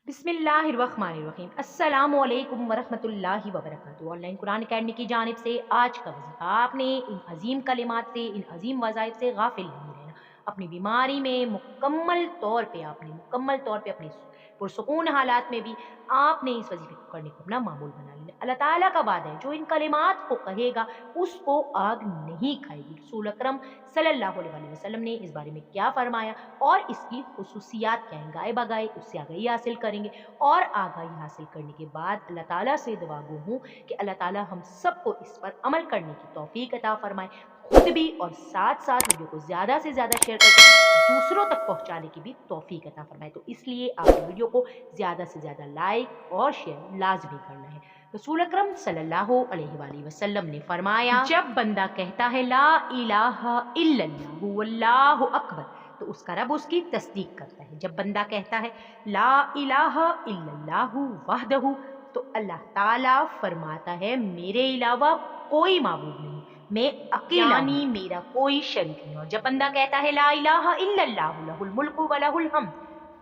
बिस्मिल्लाहिर्रहमानिर्रहीम अस्सलामुअलैकुम वरहमतुल्लाहि वबरकातुहू। ऑनलाइन कुरान अकेडमी की जानिब से आज का वजीफा, आपने इन अजीम कलिमात से, इन अजीम वज़ाइफ से गाफिल नहीं रहना। अपनी बीमारी में मुकम्मल तौर पे अपनी पुरसुकून हालात में भी आपने इस वजीफे को करने को अपना मामूल बना लेना। अल्लाह ताला का वादा है, जो इन कलिमात को कहेगा उसको आग नहीं खाएगी। रसूल अकरम सल्लल्लाहु अलैहि वसल्लम ने इस बारे में क्या फरमाया और इसकी खुसूसियात क्या हैं, गाए बगाए उससे आगाही हासिल करेंगे। और आगाही हासिल करने के बाद अल्लाह ताला से दुआ गो हूँ कि अल्लाह ताला हम सबको इस पर अमल करने की तौफीक अता फरमाए, खुद भी और साथ साथ वीडियो को ज़्यादा से ज़्यादा शेयर करके दूसरों तक पहुँचाने की भी तौफीक अता फरमाए। तो इसलिए आपने वीडियो को ज़्यादा से ज़्यादा लाइक और शेयर लाजमी करना है। रसूल अकरम सल्लल्लाहु अलैहि वसल्लम ने फरमाया, जब बंदा कहता है ला इलाहा इल्लल्लाहु वल्लाहु अकबर, तो उसका रब उसकी तस्दीक करता है। जब बंदा कहता है ला इलाहा इल्लल्लाहु वहदहु, तो अल्लाह ताला फरमाता है मेरे अलावा कोई माबूद नहीं, मैं अकेला यानी मेरा कोई शरीक नहीं। और जब बंदा कहता है ला इलाहा इल्लल्लाहु लहुल मुल्कु व लहुल हम्द,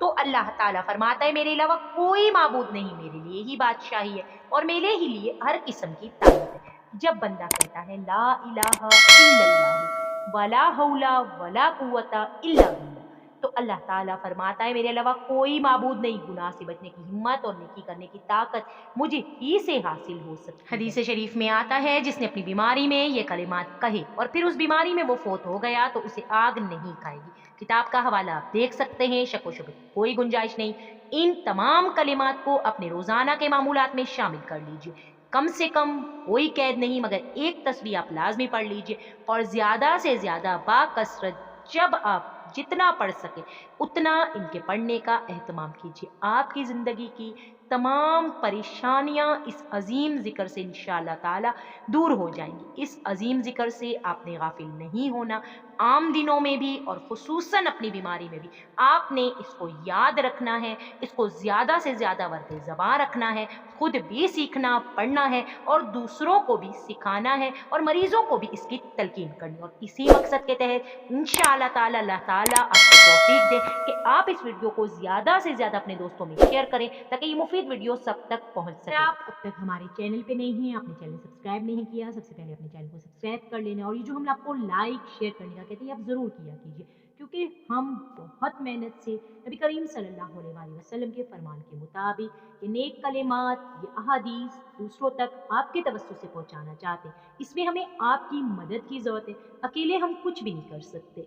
तो अल्लाह ताला फरमाता है मेरे अलावा कोई माबूद नहीं, मेरे लिए ही बादशाही है और मेरे ही लिए हर किस्म की ताकत है। जब बंदा कहता है ला इलाहा इल्लल्लाहु वला हौला वला कुव्वता इल्ला बिल्लाह, तो अल्लाह ताला फरमाता है मेरे अलावा कोई माबूद नहीं, गुनाह से बचने की हिम्मत और नेकी करने की ताकत मुझे ही से हासिल हो सकती है। हदीस शरीफ में आता है, जिसने अपनी बीमारी में ये कलिमात कहे और फिर उस बीमारी में वो फोत हो गया तो उसे आग नहीं खाएगी। किताब का हवाला आप देख सकते हैं, शक व शुबे की कोई गुंजाइश नहीं। इन तमाम कलिमात को अपने रोजाना के मामूलात में शामिल कर लीजिए। कम से कम कोई कैद नहीं, मगर एक तस्बीह आप लाजमी पढ़ लीजिए और ज्यादा से ज्यादा बाकसरत जब आप जितना पढ़ सके उतना इनके पढ़ने का एहतमाम कीजिए। आपकी ज़िंदगी की तमाम परेशानियां इस अजीम ज़िक्र से इंशाअल्लाह ताला दूर हो जाएंगी। इस अजीम ज़िक्र से आपने गाफिल नहीं होना। आम दिनों में भी और खुसूसन अपनी बीमारी में भी आपने इसको याद रखना है, इसको ज़्यादा से ज़्यादा वर्द ज़बान रखना है, खुद भी सीखना पढ़ना है और दूसरों को भी सिखाना है और मरीजों को भी इसकी तलकीन करनी है। और इसी मकसद के तहत इंशाअल्लाह ताला अल्लाह ताला आपको तौफीक दे कि आप इस वीडियो को ज़्यादा से ज़्यादा अपने दोस्तों में शेयर करें, ताकि ये मुफीद वीडियो सब तक पहुंच सके। आप अब तक हमारे चैनल पे नहीं हैं, आपने चैनल सब्सक्राइब नहीं किया, सबसे पहले अपने चैनल को सब्सक्राइब कर लेना। और ये जो हम आपको लाइक शेयर करने का कहते हैं, आप ज़रूर किया कीजिए, क्योंकि हम बहुत मेहनत से नबी करीम सल्लल्लाहु अलैहि वसल्लम के फरमान के मुताबिक ये नेक कलिमात, ये अहादीस दूसरों तक आपके तवज्जो से पहुंचाना चाहते हैं। इसमें हमें आपकी मदद की ज़रूरत है, अकेले हम कुछ भी नहीं कर सकते।